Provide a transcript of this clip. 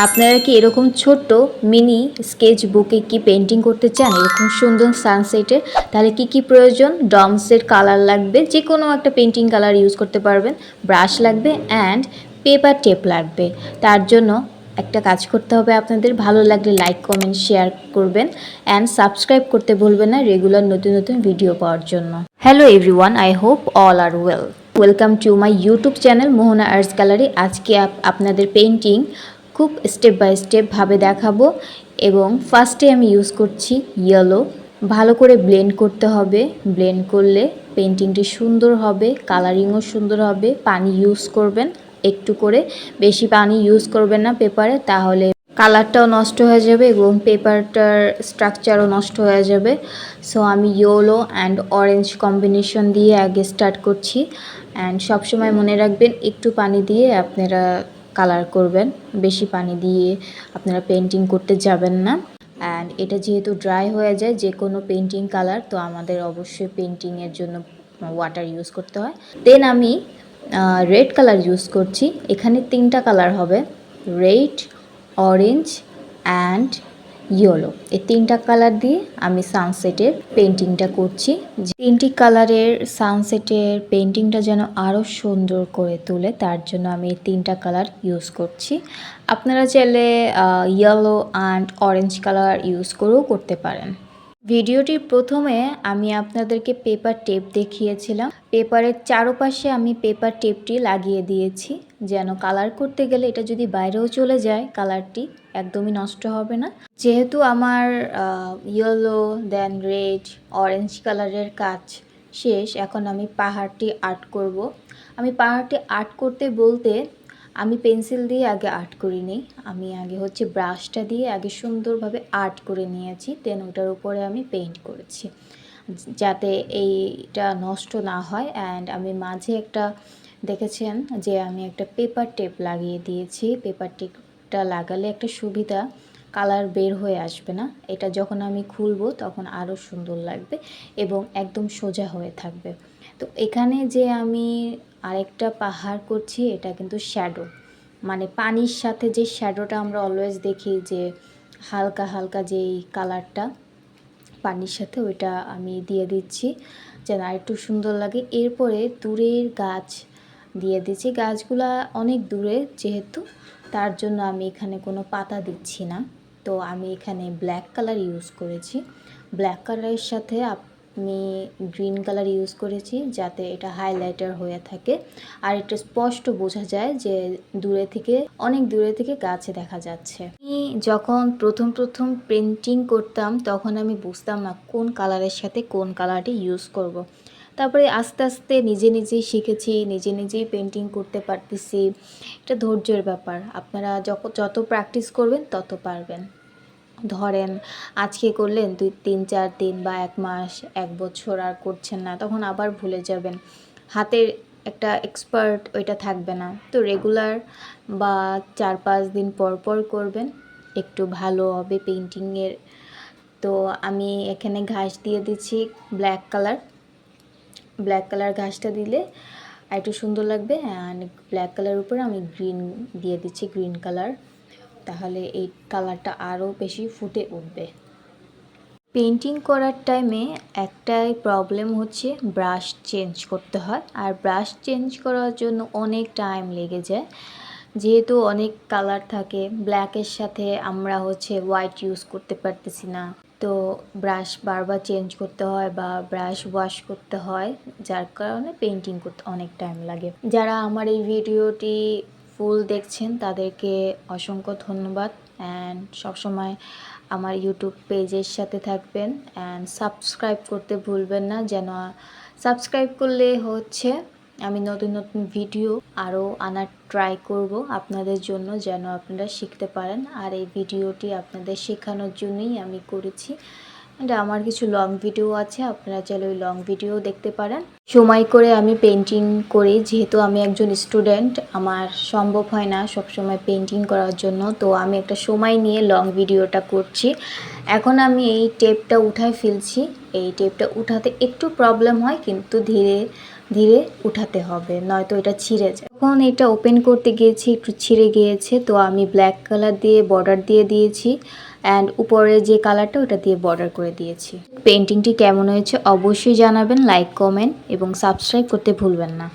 আপনারা কি এরকম ছোট্ট মিনি স্কেচ বুকে কি পেন্টিং করতে চান এরকম সুন্দর সানসেটের? তাহলে কি কি প্রয়োজন? ডমসের কালার লাগবে, যে কোনো একটা পেন্টিং কালার ইউজ করতে পারবেন। ব্রাশ লাগবে অ্যান্ড পেপার টেপ লাগবে। তার জন্য একটা কাজ করতে হবে আপনাদের, ভালো লাগলে লাইক কমেন্ট শেয়ার করবেন অ্যান্ড সাবস্ক্রাইব করতে ভুলবেন না রেগুলার নতুন নতুন ভিডিও পাওয়ার জন্য। Hello everyone, I hope all are welcome to my YouTube channel Mohana arts gallery. আজকে আপনাদের পেন্টিং খুব স্টেপ বাই স্টেপ ভাবে দেখাবো। এবং ফার্স্টে আমি ইউজ করছি ইয়েলো। ভালো করে ব্লেন্ড করতে হবে, ব্লেন্ড করলে পেন্টিংটি সুন্দর হবে, কালারিংও সুন্দর হবে। পানি ইউজ করবেন একটু করে, বেশি পানি ইউজ করবেন না পেপারে, তাহলে কালারটাও নষ্ট হয়ে যাবে এবং পেপারটার স্ট্রাকচারও নষ্ট হয়ে যাবে। সো আমি ইয়েলো অ্যান্ড অরেঞ্জ কম্বিনেশন দিয়ে আগে স্টার্ট করছি। অ্যান্ড সবসময় মনে রাখবেন একটু পানি দিয়ে আপনারা কালার করবেন, বেশি পানি দিয়ে আপনারা পেন্টিং করতে যাবেন না। অ্যান্ড এটা যেহেতু ড্রাই হয়ে যায় যে কোনো পেন্টিং কালার, তো আমাদের অবশ্যই পেন্টিংয়ের জন্য ওয়াটার ইউজ করতে হয়। দেন আমি রেড কালার ইউজ করছি। এখানে 3টা কালার হবে, রেড, অরেঞ্জ অ্যান্ড ইয়েলো। এই 3টা কালার দিয়ে আমি সানসেটের পেন্টিংটা করছি। 3টি কালারের সানসেটের পেন্টিংটা যেন আরও সুন্দর করে তোলে, তার জন্য আমি এই 3টা কালার ইউজ করছি। আপনারা চাইলে yellow and orange colour use করেও করতে পারেন। ভিডিওটির প্রথমে আমি আপনাদেরকে পেপার টেপ দেখিয়েছিলাম। পেপারের চারপাশে আমি পেপার টেপটি লাগিয়ে দিয়েছি, যেন কালার করতে গেলে এটা যদি বাইরেও চলে যায় কালারটি একদমই নষ্ট হবে না। যেহেতু আমার ইয়েলো দেন রেড অরেঞ্জ কালারের কাজ শেষ, এখন আমি পাহাড়টি আর্ট করব। আমি পাহাড়টি আর্ট করতে বলতে আমি পেন্সিল দিয়ে আগে আর্ট করিনি, আমি আগে হচ্ছে ব্রাশটা দিয়ে আগে সুন্দরভাবে আর্ট করে নিয়েছি, দেন ওটার উপরে আমি পেইন্ট করেছি যাতে এইটা নষ্ট না হয়। অ্যান্ড আমি মাঝে একটা দেখেছেন যে আমি একটা পেপার টেপ লাগিয়ে দিয়েছি। পেপার টেপটা লাগালে একটা সুবিধা, কালার বের হয়ে আসবে না। এটা যখন আমি খুলবো তখন আরও সুন্দর লাগবে এবং একদম সোজা হয়ে থাকবে। তো এখানে যে আমি আরেকটা পাহাড় করছি, এটা কিন্তু শ্যাডো, মানে পানির সাথে যে শ্যাডোটা আমরা অলওয়েজ দেখি যে হালকা হালকা যেই কালারটা পানির সাথে, ওইটা আমি দিয়ে দিচ্ছি যেন আরেকটু সুন্দর লাগে। এরপরে দূরের গাছ দিয়ে দিচ্ছি। গাছগুলা অনেক দূরে যেহেতু, তার জন্য আমি এখানে কোনো পাতা দিচ্ছি না। তো আমি এখানে ব্ল্যাক কালার ইউজ করেছি। ব্ল্যাক কালারের সাথে আমি গ্রিন কালার ইউজ করেছি যাতে এটা হাইলাইটার হয়ে থাকে আর এটা স্পষ্ট বোঝা যায় যে দূরে থেকে, অনেক দূরে থেকে গাছে দেখা যাচ্ছে। আমি যখন প্রথম পেন্টিং করতাম তখন আমি বুঝতাম না কোন কালারের সাথে কোন কালারটি ইউজ করব। তারপরে আস্তে আস্তে নিজে নিজেই শিখেছি, নিজে নিজেই পেন্টিং করতে পারতেছি। এটা ধৈর্যের ব্যাপার, আপনারা যত প্র্যাকটিস করবেন তত পারবেন। ধরেন আজকে করলেন 2-3-4 দিন বা 1 মাস 1 বছর আর করছেন না, তখন আবার ভুলে যাবেন। হাতের একটা এক্সপার্ট ওইটা থাকবে না। তো রেগুলার বা 4-5 দিন পর পর করবেন, একটু ভালো হবে পেন্টিংয়ের। তো আমি এখানে ঘাস দিয়ে দিচ্ছি ব্ল্যাক কালার ঘাসটা দিলে আর একটু সুন্দর লাগবে। অ্যান্ড ব্ল্যাক কালার উপরে আমি গ্রিন দিয়ে দিচ্ছি, গ্রিন কালার, তাহলে এই কালারটা আরও বেশি ফুটে উঠবে। পেন্টিং করার টাইমে একটাই প্রবলেম হচ্ছে ব্রাশ চেঞ্জ করতে হয়, আর ব্রাশ চেঞ্জ করার জন্য অনেক টাইম লেগে যায়। যেহেতু অনেক কালার থাকে, ব্ল্যাকের সাথে আমরা হচ্ছে হোয়াইট ইউজ করতে পারতেছি না, তো ব্রাশ বারবার চেঞ্জ করতে হয় বা ব্রাশ ওয়াশ করতে হয়, যার কারণে পেন্টিং করতে অনেক টাইম লাগে। যারা আমার এই ভিডিওটি ফুল দেখছেন তাদেরকে অসংখ্য ধন্যবাদ। অ্যান্ড সবসময় আমার ইউটিউব পেজের সাথে থাকবেন অ্যান্ড সাবস্ক্রাইব করতে ভুলবেন না, যেন সাবস্ক্রাইব করলে হচ্ছে আমি নতুন নতুন ভিডিও আরও আনার ট্রাই করব আপনাদের জন্য, যেন আপনারা শিখতে পারেন। আর এই ভিডিওটি আপনাদের শেখানোর জন্যই আমি করেছি। আমার কিছু লং ভিডিও আছে, আপনারা চাইলে ওই লং ভিডিও দেখতে পারেন। সময় করে আমি পেন্টিং করি, যেহেতু আমি একজন স্টুডেন্ট, আমার সম্ভব হয় না সবসময় পেন্টিং করার জন্য, তো আমি একটা সময় নিয়ে লং ভিডিওটা করছি। এখন আমি এই টেপটা উঠায় ফেলছি। এই টেপটা উঠাতে একটু প্রবলেম হয়, কিন্তু ধীরে ধীরে উঠাতে হবে, নয়তো এটা ছিঁড়ে যায়। যখন এটা ওপেন করতে গিয়েছি একটু ছিঁড়ে গিয়েছে, তো আমি ব্ল্যাক কালার দিয়ে বর্ডার দিয়ে দিয়েছি অ্যান্ড উপরে যে কালারটা ওটা দিয়ে বর্ডার করে দিয়েছি। পেন্টিংটি কেমন হয়েছে অবশ্যই জানাবেন, লাইক, কমেন্ট এবং সাবস্ক্রাইব করতে ভুলবেন না।